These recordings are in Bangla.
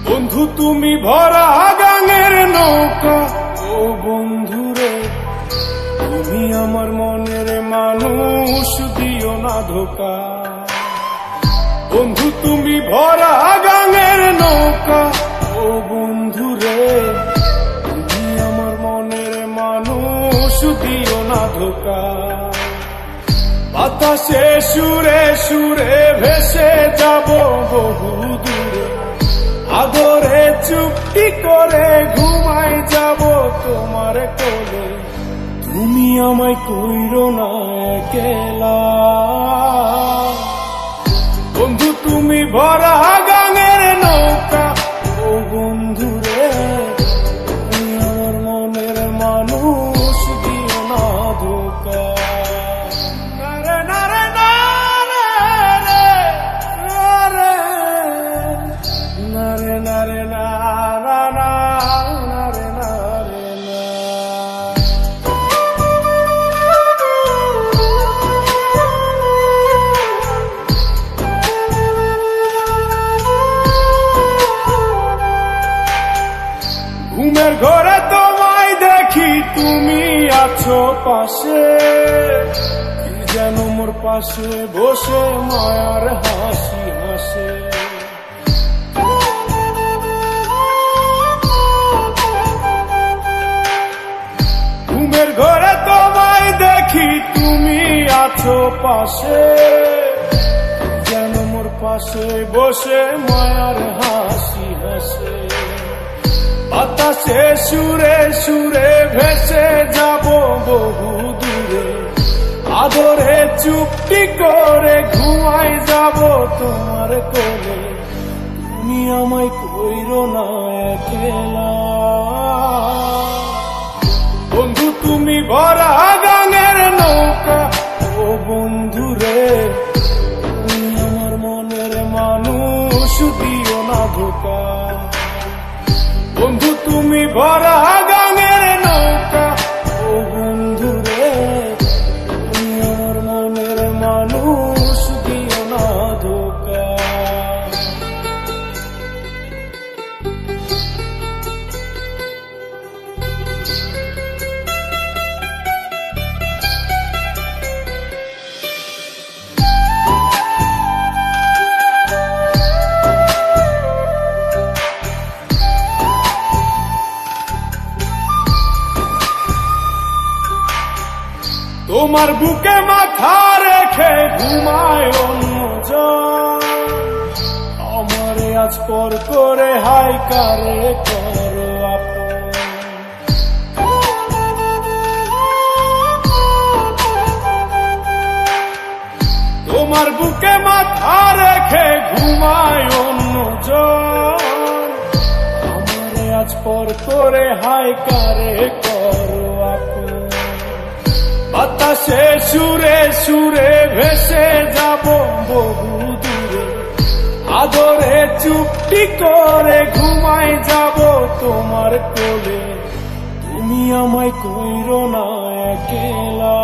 বন্ধু তুমি ভরা গাঙের নৌকা, ও বন্ধুরে তুমি আমার মনের মানুষ, দিও না ধোকা। বন্ধু তুমি ভরা গাঙের নৌকা, ও বন্ধুরে তুমি আমার মনের মানুষ, দিও না ধোকা। বাতাসে সুরে সুরে ভেসে যাব বহু দূরে, আদরে চুপটি করে ঘুমাই যাব তোমার কোলে। তুমি আমায় কইরো না একলা, বন্ধু তুমি ভরা গাঙের নৌকা, ও বন্ধুরে তুমি আমার মনের মানুষ, দিও না ধোকা। ঘুমের ঘরে তোমায় দেখি তুমি আছো পাশে, কি যেন মোর পাশে বসে মায়ার হাসি হাসে। ঘুমের ঘরে তোমায় দেখি তুমি আছো পাশে, যেন মোর পাশে বসে মায়ার হাসি হাসে। বাতাসে সুরে সুরে ভেসে যাব বহু দূরে, আদরে চুপটি করে ঘুমাই যাব তোমার কোলে। তুমি আমায় কইরো না একলা, বন্ধু তুমি ভরা গাঙের নৌকা, ও বন্ধুরে তুমি আমার মনের মানুষ, দিও না ধোকা। বন্ধু তুমি ভরা গাঙের নৌকা, ও বন্ধুরে তুমি আমার মনের মানুষ, দিও না ধোকা। তোমার বুকে মাথা রেখে ঘুমায় অন্যজন, আমারে আজ পর করে হাই কারে করো আপন। তোমার বুকে মাথা রেখে ঘুমায় অন্যজন, আমারে আজ পর করে হাই কারে করো আপন। বাতাসে সুরে সুরে ভেসে যাব বহু দূরে, আদরে চুপটি করে ঘুমাই যাব তোমার কোলে। তুমি আমায় কইরো না একলা,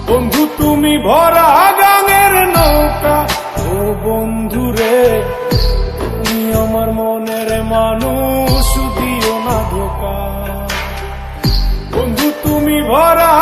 বন্ধু তুমি ভরা গাঙের নৌকা, ও বন্ধুরে তুমি আমার মনের মানুষ, দিও না ধোকা। বন্ধু তুমি ভরা